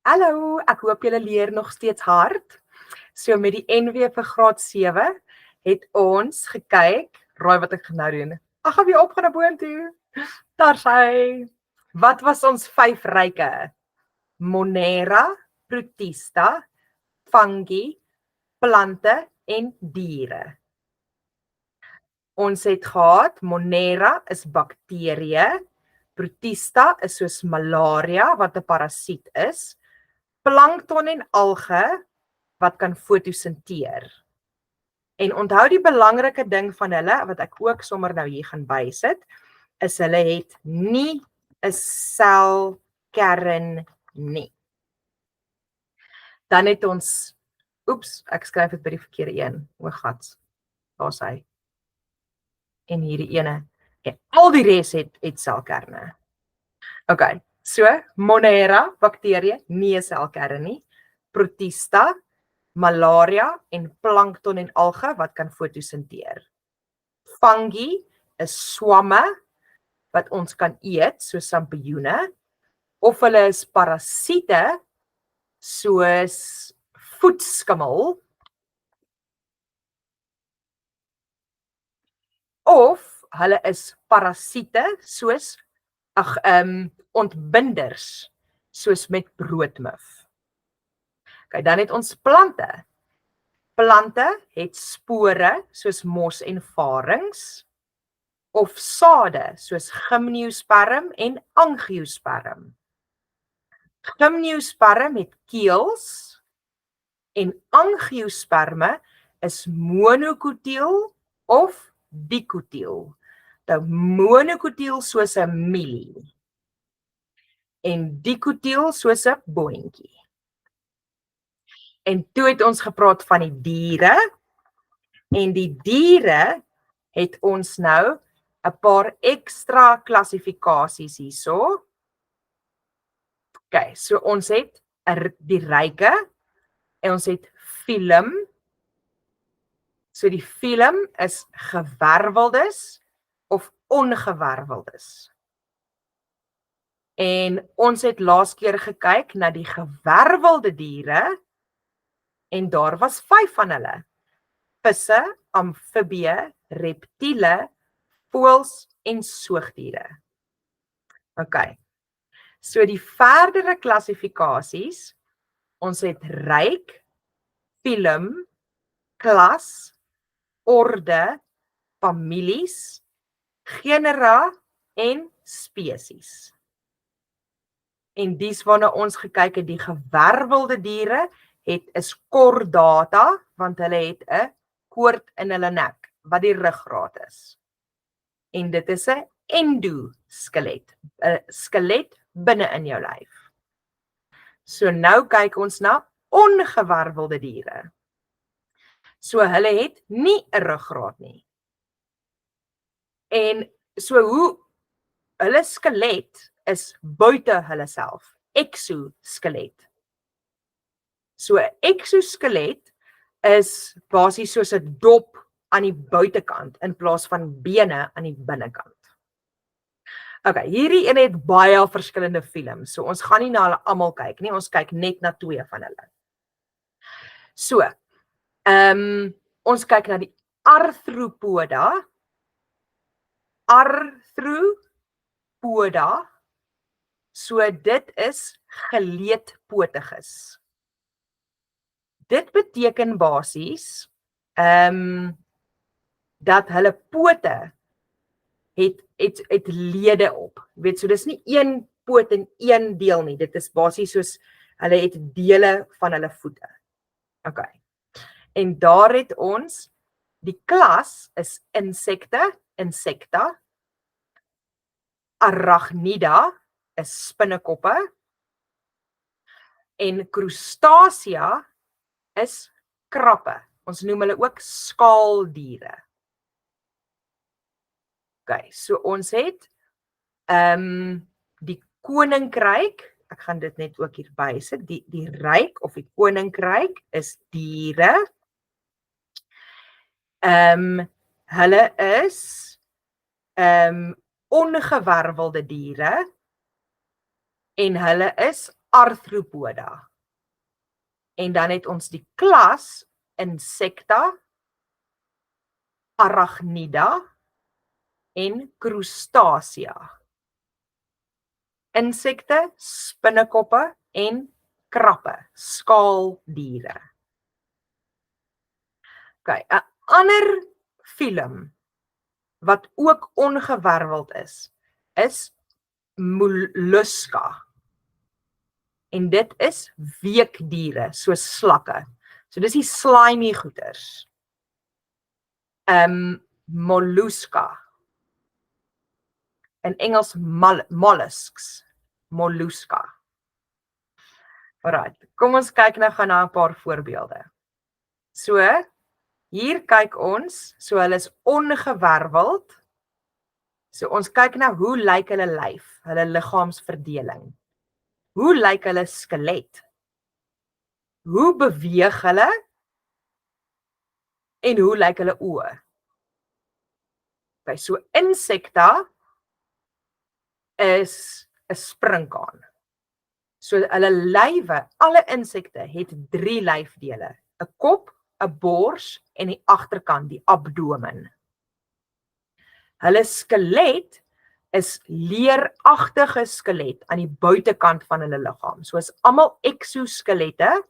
Hallo, ek hoop julle leer nog steeds hard. So met die NW vir graad 7 het ons gekyk, raai wat ek nou doen. Ek gaan weer opgaan na boontoe. Daar sy. Wat was ons 5 ryke? Monera, Protista, fungi, plante en diere. Ons het gehad, Monera is bakterieë, Protista is soos malaria wat 'n parasiet is, plankton en alge wat kan fotosinteer. En onthou die belangrike ding van hulle wat ek ook sommer nou hier gaan bysit, is hulle het nie 'n selkern nie. Dan het ons, ek skryf dit by die verkeerde een. O gats. Daar's hy. En hierdie ene. En al die res het selkerne. Okay, so Monera, bakterie, nie 'n selkern nie. Protista, malaria en plankton en alge wat kan fotosinteer. Fungi is swamme wat ons kan eet, soos sampioene, of hulle is parasiete soos voetskimmel, of hulle is parasiete soos ontbinders, soos met broodmuf. Okay, dan het ons plante. Plante het spore soos mos en varings, of sade soos gymnosperm en angiosperm. Gymnosperm het keels en angiosperme is monokotiel of dikotiel. Nou monokotiel soos 'n mielie en dikotiel soos 'n boontjie. En toe het ons gepraat van die diere, en die diere het ons nou 'n paar ekstra klassifikasies hierso. Okay, so ons het die ryke en ons het filum. So die filum is gewerveldes of ongewerveldes. En ons het laas keer gekyk na die gewervelde diere en daar was 5 van hulle. Visse, amfibieë, reptiele, voëls en soogdiere. Okay. So die verdere klassifikasies, ons het ryk, filum, klas, orde, families, genera en spesies. En dis waarna ons gekyk het, die gewervelde diere is chordata, want hulle het 'n koord in hulle nek, wat die ruggraat is. En dit is 'n endoskelet, 'n skelet binne in jou lyf. So nou kyk ons na ongewervelde diere. So hulle het nie 'n ruggraat nie. En so hoe hulle skelet is buite hulle self, exoskelet. So 'n exoskelet is basies soos 'n dop aan die buitekant in plaas van bene aan die binnekant. Okay, hierdie een het baie verskillende filums, so ons gaan nie na hulle almal kyk nie, ons kyk net na 2 van hulle. So, ons kyk na die arthropoda. Arthropoda, so dit is geleedpotiges. Dit beteken basies dat hulle pote het lede op. Weet, so dis nie een poot en een deel nie. Dit is basies soos hulle het dele van hulle voete. Okay. En daar het ons die klas is insecta, arachnida is spinnekoppe en crustacea is krappe. Ons noem hulle ook skaaldiere. Okay, so ons het die koninkryk, ek gaan dit net ook hier bysit, die ryk of die koninkryk is diere. Hulle is ongewervelde diere en hulle is Arthropoda. En dan het ons die klas Insecta, Arachnida en Crustacea. Insekte, spinnekoppe en krappe, skaaldiere. Okay, 'n ander filum wat ook ongewerveld is mollusca. En dit is weekdiere, soos slakke. So dis die slimy goeters. Mollusca. In Engels mollusks. Mollusca. Alright, kom ons kyk nou gaan na 'n paar voorbeelde. So, hier kyk ons, so hulle is ongewerveld. So ons kyk na hoe lyk hulle lyf, hulle liggaamsverdeling. Hoe lyk hulle skelet? Hoe beweeg hulle? En hoe lyk hulle oë? Okay, so Insecta is 'n sprinkaan. So hulle lywe, alle insekte het 3 lyfdele: 'n kop, 'n bors en die agterkant, die abdomen. Hulle skelet is leeragtige skelet aan die buitekant van hulle liggaam. So is almal exoskelette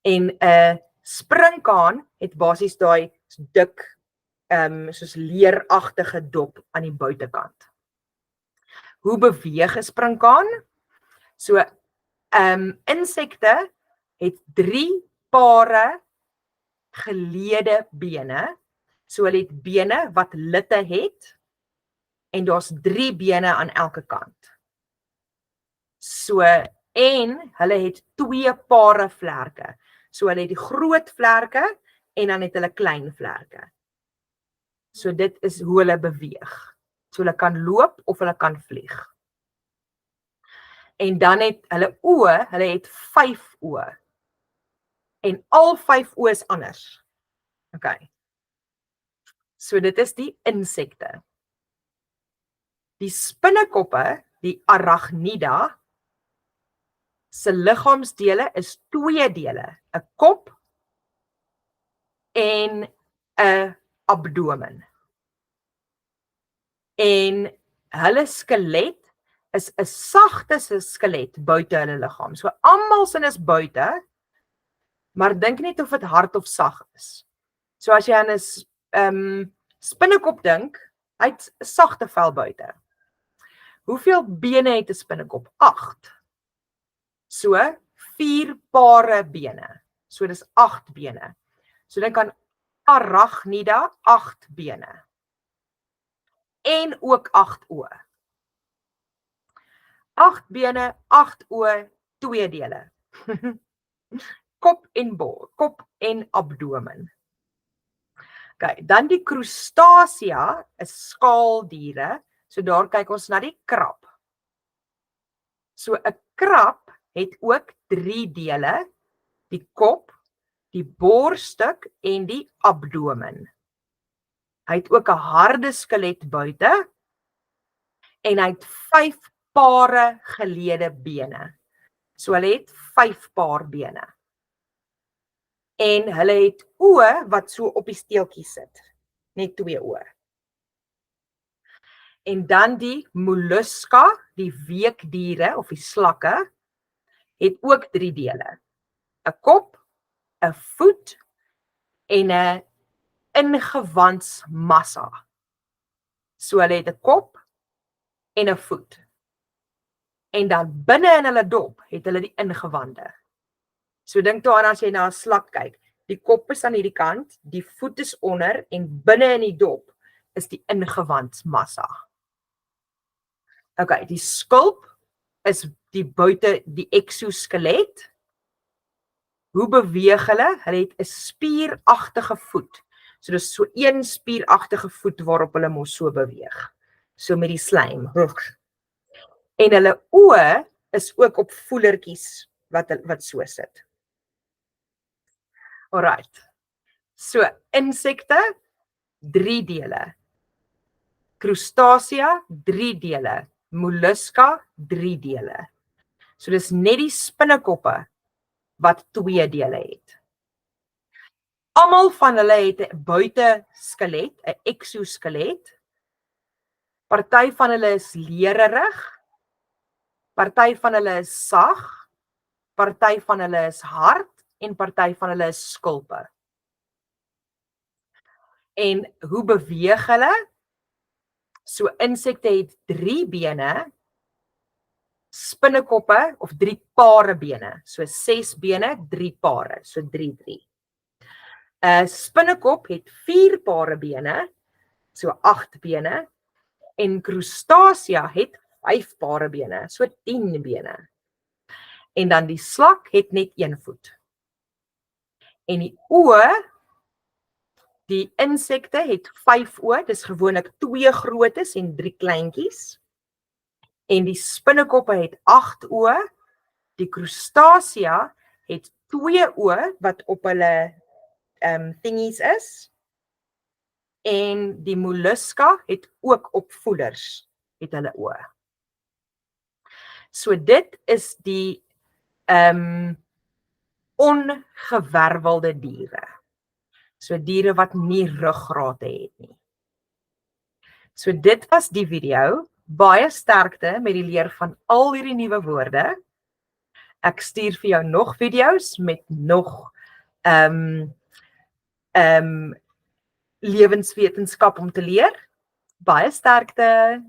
en 'n sprinkaan het basies daai dik soos leeragtige dop aan die buitekant. Hoe beweeg 'n sprinkaan? So insekte het 3 pare geleede bene. So hulle het bene wat litte het en daar's 3 bene aan elke kant. So en hulle het 2 pare vlerke. So hulle het die groot vlerke en dan het hulle klein vlerke. So dit is hoe hulle beweeg. So hulle kan loop of hulle kan vlieg. En dan het hulle oë, hulle het 5 oë. En al 5 oë is anders. Okay. So dit is die insekte. Die spinnekoppe, die Arachnida, se liggaamsdele is 2 dele: 'n kop en 'n abdomen. En hulle skelet is 'n sagte skelet buite hulle liggaam. So almal sin is buite, maar dink net of dit hard of sag is. So as jy aan 'n spinnekop dink, hy het 'n sagte vel buite. Hoeveel bene het 'n spinnekop? 8. So 4 pare bene. So dis 8 bene. So dink aan Arachnida, 8 bene. En ook 8 oë. 8 bene, 8 oë, 2 dele. Kop en abdomen. Okay, dan die Crustacea is skaaldiere. So daar kyk ons na die krab. So 'n krab het ook 3 dele: die kop, die borsstuk en die abdomen. Hy het ook 'n harde skelet buite en hy het 5 pare geleede bene. So hulle het 5 paar bene. En hulle het oë wat so op die steeltjie sit. Net 2 oë. En dan die mollusca, die weekdiere of die slakke, het ook 3 dele: 'n kop, 'n voet en 'n ingewandsmassa. So hulle het 'n kop en 'n voet. En dan binne in hulle dop het hulle die ingewande. So dink daaraan as jy na 'n slak kyk. Die kop is aan hierdie kant, die voet is onder en binne in die dop is die ingewandsmassa. Okay, die skulp is die buite die exoskelet. Hoe beweeg hulle? Hulle het 'n spieragtige voet. So dis so een spieragtige voet waarop hulle mos so beweeg. So met die slijm. En hulle oë is ook op voelertjies wat so sit. Alright. So insekte 3 dele. Crustacea 3 dele. Mollusca 3 dele. So dis net die spinnekoppe wat 2 dele het. Almal van hulle het 'n buiteskelet, 'n exoskelet. Party van hulle is lererig, party van hulle is sag, party van hulle is hard en party van hulle is skulpe. En hoe beweeg hulle? So insekte het 3 bene, spinnekoppe of 3 pare bene. So 6 bene, 3 pare, so 3-3. 'n Spinnekop het 4 pare bene, so 8 bene, en Crustacea het 5 pare bene, so 10 bene. En dan die slak het net 1 voet. En die oë, die insekte het 5 oë, dis gewoonlik 2 grootes en 3 kleintjies. En die spinnekoppe het 8 oë, die Crustacea het 2 oë wat op hulle thingies is. En die molluska het ook opvoeders, het hulle oë. So dit is die ongewervelde diere. So diere wat nie ruggrate het nie. So dit was die video. Baie sterkte met die leer van al hierdie nuwe woorde. Ek stuur vir jou nog video's met nog lewenswetenskap om te leer. Baie sterkte.